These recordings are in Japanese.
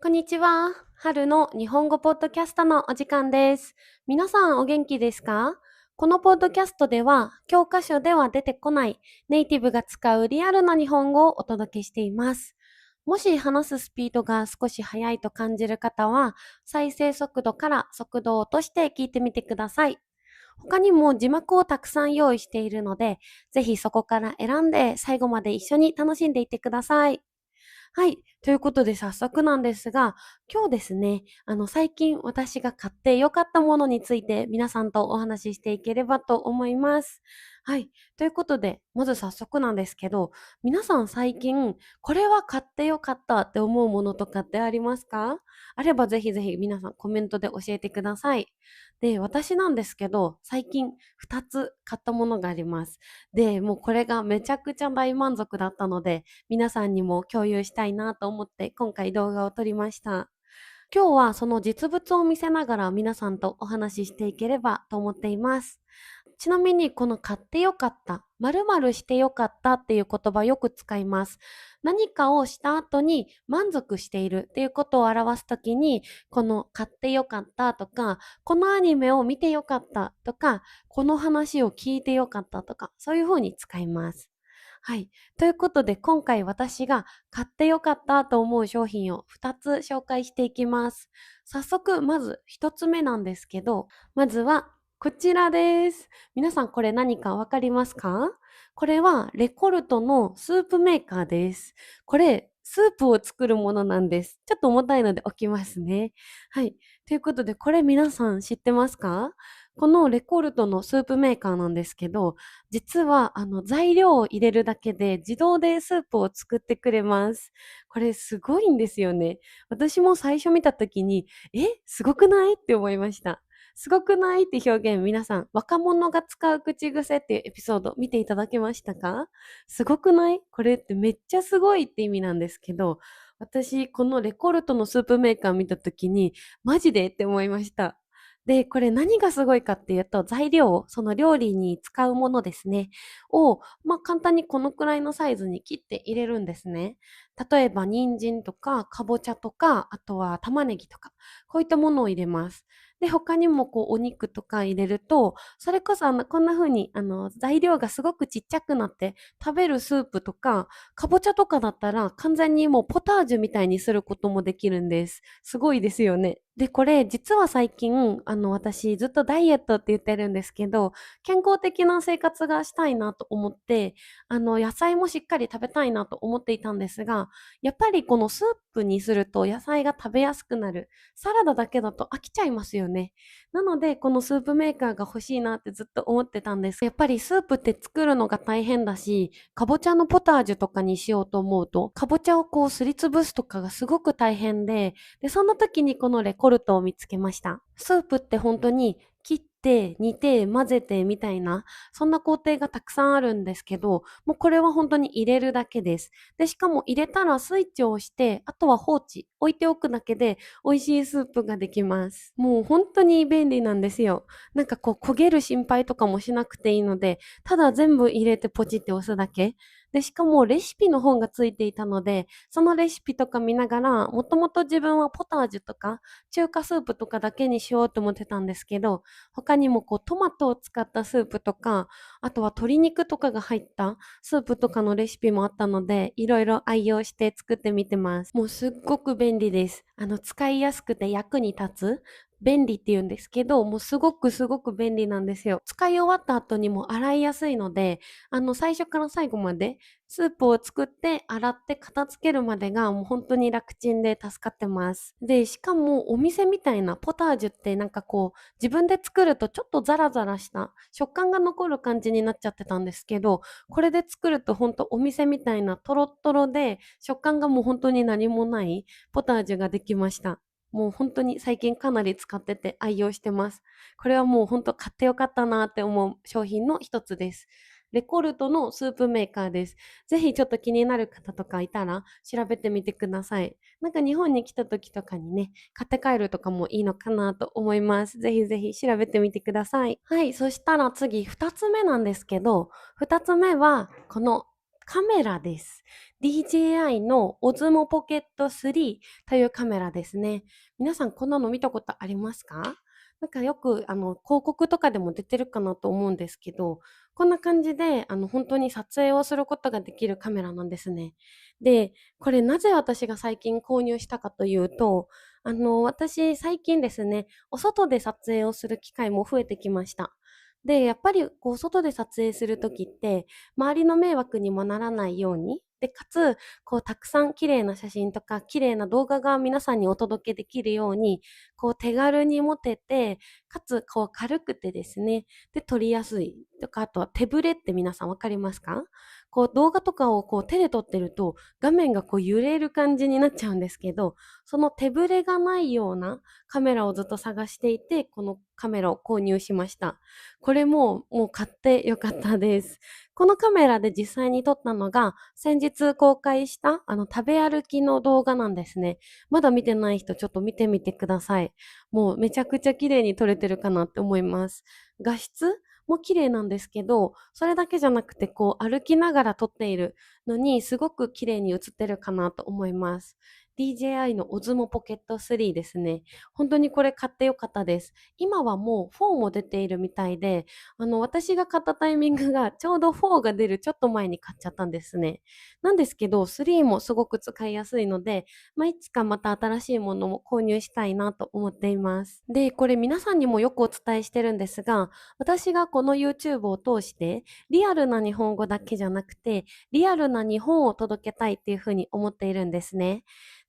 こんにちは。春の日本語ポッドキャストのお時間です。皆さんお元気ですか？このポッドキャストでは教科書では出てこないネイティブが使うリアルな日本語をお届けしています。もし話すスピードが少し速いと感じる方は再生速度から速度を落として聞いてみてください。他にも字幕をたくさん用意しているので、ぜひそこから選んで最後まで一緒に楽しんでいってください。はい。ということで早速なんですが、今日ですね、最近私が買って良かったものについて皆さんとお話ししていければと思います。はい。ということで、まず早速なんですけど、皆さん最近、これは買って良かったって思うものとかってありますか？あればぜひぜひ皆さんコメントで教えてください。で、私なんですけど、最近2つ買ったものがあります。で、もうこれがめちゃくちゃ大満足だったので、皆さんにも共有したいなと思って今回動画を撮りました。今日はその実物を見せながら皆さんとお話ししていければと思っています。ちなみにこの買ってよかった、〇〇してよかったっていう言葉よく使います。何かをした後に満足しているっていうことを表すときに、この買ってよかったとか、このアニメを見てよかったとか、この話を聞いてよかったとか、そういう風に使います。はい。ということで、今回私が買ってよかったと思う商品を2つ紹介していきます。早速、まず1つ目なんですけど、まずはこちらです。皆さんこれ何かわかりますか？これはレコルトのスープメーカーです。これ、スープを作るものなんです。ちょっと重たいので置きますね。はい。ということで、これ皆さん知ってますか？このレコルトのスープメーカーなんですけど、実は材料を入れるだけで自動でスープを作ってくれます。これすごいんですよね。私も最初見た時に、すごくないって思いました。すごくないって表現、皆さん、若者が使う口癖っていうエピソード見ていただけましたか？すごくないこれってめっちゃすごいって意味なんですけど、私、このレコルトのスープメーカー見た時に、マジでって思いました。で、これ何がすごいかっていうと、材料、その料理に使うものですね、を、簡単にこのくらいのサイズに切って入れるんですね。例えば、人参とか、かぼちゃとか、あとは玉ねぎとか、こういったものを入れます。で、他にもお肉とか入れると、それこそこんな風に材料がすごくちっちゃくなって食べるスープとか、かぼちゃとかだったら完全にもうポタージュみたいにすることもできるんです。すごいですよね。で、これ実は最近私ずっとダイエットって言ってるんですけど、健康的な生活がしたいなと思って、野菜もしっかり食べたいなと思っていたんですが、やっぱりこのスープにすると野菜が食べやすくなる。サラダだけだと飽きちゃいますよね。なので、このスープメーカーが欲しいなってずっと思ってたんです。やっぱりスープって作るのが大変だし、かぼちゃのポタージュとかにしようと思うと、かぼちゃをすりつぶすとかがすごく大変で、そんな時にこのレコルトを見つけました。スープって本当に切って、煮て、混ぜてみたいな、そんな工程がたくさんあるんですけど、もうこれは本当に入れるだけです。で、しかも入れたらスイッチを押して、あとは置いておくだけで美味しいスープができます。もう本当に便利なんですよ。なんか焦げる心配とかもしなくていいので、ただ全部入れてポチって押すだけ。で、しかもレシピの本がついていたので、そのレシピとか見ながら、もともと自分はポタージュとか中華スープとかだけにしようと思ってたんですけど、他にもトマトを使ったスープとか、あとは鶏肉とかが入ったスープとかのレシピもあったので、いろいろ愛用して作ってみてます。もうすっごく便利です。使いやすくて役に立つ。便利って言うんですけど、もうすごくすごく便利なんですよ。使い終わった後にも洗いやすいので、最初から最後までスープを作って洗って片付けるまでがもう本当に楽ちんで助かってます。で、しかもお店みたいなポタージュってなんか自分で作るとちょっとザラザラした食感が残る感じになっちゃってたんですけど、これで作ると本当お店みたいなトロットロで食感がもう本当に何もないポタージュができました。もう本当に最近かなり使ってて愛用してます。これはもう本当買ってよかったなって思う商品の一つです。レコルトのスープメーカーです。ぜひちょっと気になる方とかいたら調べてみてください。なんか日本に来た時とかにね、買って帰るとかもいいのかなと思います。ぜひぜひ調べてみてください。はい、そしたら次2つ目なんですけど、2つ目はこのカメラです。DJI の Osmo Pocket 3というカメラですね。皆さんこんなの見たことありますか？なんかよく広告とかでも出てるかなと思うんですけど、こんな感じで本当に撮影をすることができるカメラなんですね。で、これなぜ私が最近購入したかというと、私最近ですね、お外で撮影をする機会も増えてきました。で、やっぱりこう外で撮影するときって、周りの迷惑にもならないように、で、かつ、こうたくさん綺麗な写真とか綺麗な動画が皆さんにお届けできるように、こう手軽に持てて、かつこう軽くてですね、で、撮りやすいとか、あとは手ぶれって皆さんわかりますか？こう動画とかをこう手で撮ってると画面がこう揺れる感じになっちゃうんですけど、その手ぶれがないようなカメラをずっと探していて、このカメラを購入しました。これもう買ってよかったです。このカメラで実際に撮ったのが、先日公開した食べ歩きの動画なんですね。まだ見てない人ちょっと見てみてください。もうめちゃくちゃ綺麗に撮れてるかなって思います。画質も綺麗なんですけど、それだけじゃなくてこう歩きながら撮っているのにすごく綺麗に映ってるかなと思います。DJI の Osmo Pocket 3ですね。本当にこれ買ってよかったです。今はもう4も出ているみたいで、私が買ったタイミングがちょうど4が出るちょっと前に買っちゃったんですね。なんですけど、3もすごく使いやすいので、いつかまた新しいものも購入したいなと思っています。で、これ皆さんにもよくお伝えしてるんですが、私がこの YouTube を通して、リアルな日本語だけじゃなくて、リアルな日本を届けたいっていうふうに思っているんですね。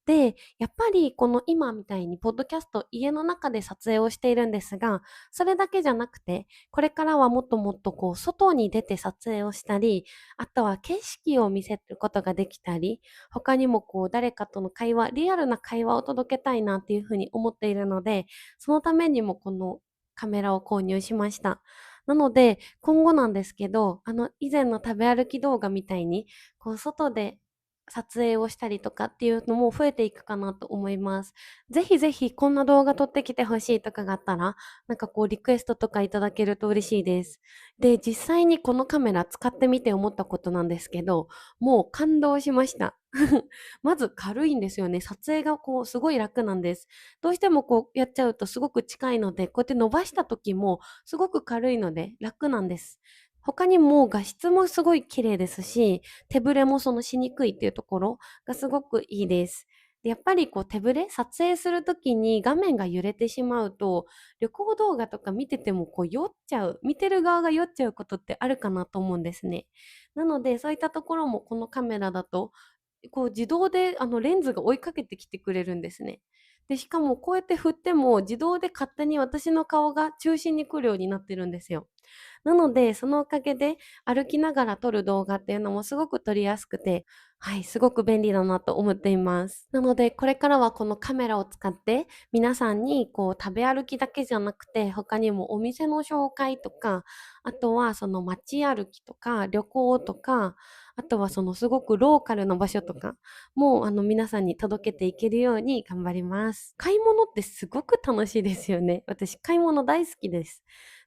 で、やっぱりこの今みたいにポッドキャスト家の中で撮影をしているんですが、それだけじゃなくて、これからはもっともっとこう外に出て撮影をしたり、あとは景色を見せることができたり、他にもこう誰かとの会話、リアルな会話を届けたいなっていうふうに思っているので、そのためにもこのカメラを購入しました。なので、今後なんですけど、以前の食べ歩き動画みたいに、こう外で撮影をしたりとかっていうのも増えていくかなと思います。ぜひぜひこんな動画撮ってきてほしいとかがあったら、なんかこうリクエストとかいただけると嬉しいです。で、実際にこのカメラ使ってみて思ったことなんですけど、もう感動しました。まず軽いんですよね。撮影がこうすごい楽なんです。どうしてもこうやっちゃうとすごく近いので、こうやって伸ばした時もすごく軽いので楽なんです。他にも画質もすごい綺麗ですし、手ぶれもそのしにくいっていうところがすごくいいです。でやっぱりこう手ぶれ撮影するときに画面が揺れてしまうと、旅行動画とか見ててもこう酔っちゃう、見てる側が酔っちゃうことってあるかなと思うんですね。なので、そういったところもこのカメラだと、こう自動でレンズが追いかけてきてくれるんですね。で、しかもこうやって振っても自動で勝手に私の顔が中心に来るようになってるんですよ。なので、そのおかげで歩きながら撮る動画っていうのもすごく撮りやすくて、はい、すごく便利だなと思っています。なので、これからはこのカメラを使って皆さんにこう食べ歩きだけじゃなくて、他にもお店の紹介とか、あとはその街歩きとか旅行とか、あとはそのすごくローカルな場所とかも皆さんに届けていけるように頑張ります。買い物ってすごく楽しいですよね。私買い物大好きです。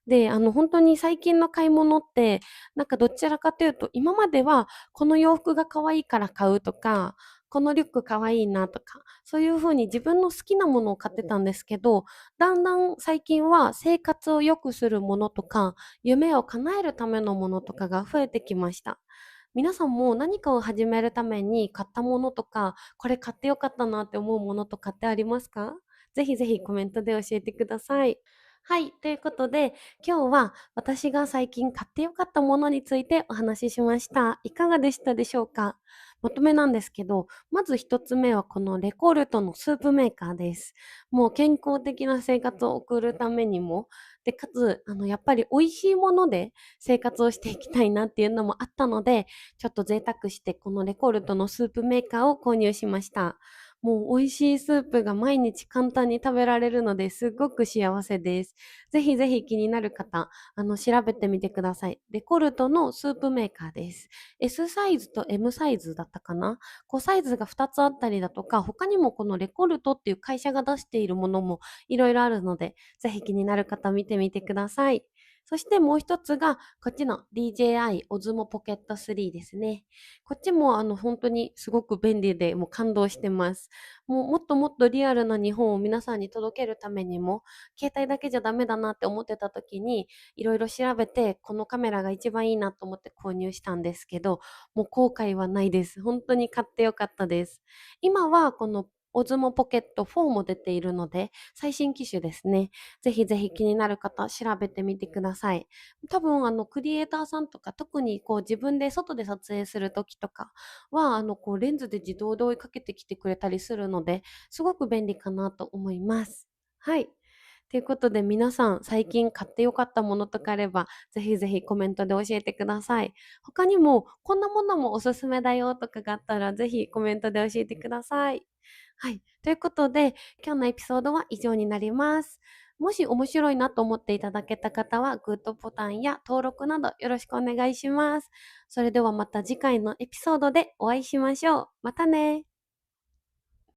で、本当に最近の買い物って、なんかどちらかというと、今まではこの洋服が可愛いから買うとか、このリュック可愛いなとか、そういう風に自分の好きなものを買ってたんですけど、だんだん最近は生活を良くするものとか、夢を叶えるためのものとかが増えてきました。皆さんも何かを始めるために買ったものとか、これ買ってよかったなって思うものとかってありますか？ぜひぜひコメントで教えてください。はい、ということで、今日は私が最近買ってよかったものについてお話ししました。いかがでしたでしょうか？まとめなんですけど、まず一つ目はこのレコルトのスープメーカーです。もう健康的な生活を送るためにも、で、かつ、やっぱり美味しいもので生活をしていきたいなっていうのもあったので、ちょっと贅沢してこのレコルトのスープメーカーを購入しました。もう美味しいスープが毎日簡単に食べられるのですごく幸せです。ぜひぜひ気になる方、調べてみてください。レコルトのスープメーカーです。S サイズと M サイズだったかな、こうサイズが2つあったりだとか、他にもこのレコルトっていう会社が出しているものもいろいろあるので、ぜひ気になる方見てみてください。そしてもう一つが、こっちの DJI Osmo Pocket 3ですね。こっちも本当にすごく便利で、もう感動してます。もうもっともっとリアルな日本を皆さんに届けるためにも、携帯だけじゃダメだなって思ってた時に、いろいろ調べて、このカメラが一番いいなと思って購入したんですけど、もう後悔はないです。本当に買ってよかったです。今はこのオズモポケット4も出ているので、最新機種ですね。ぜひぜひ気になる方、調べてみてください。多分、クリエイターさんとか、特にこう自分で外で撮影するときとかは、こうレンズで自動で追いかけてきてくれたりするので、すごく便利かなと思います。はい。ということで皆さん最近買ってよかったものとかあれば、ぜひぜひコメントで教えてください。他にも、こんなものもおすすめだよとかがあったら、ぜひコメントで教えてください。はい。ということで、今日のエピソードは以上になります。もし面白いなと思っていただけた方は、グッドボタンや登録などよろしくお願いします。それではまた次回のエピソードでお会いしましょう。またね。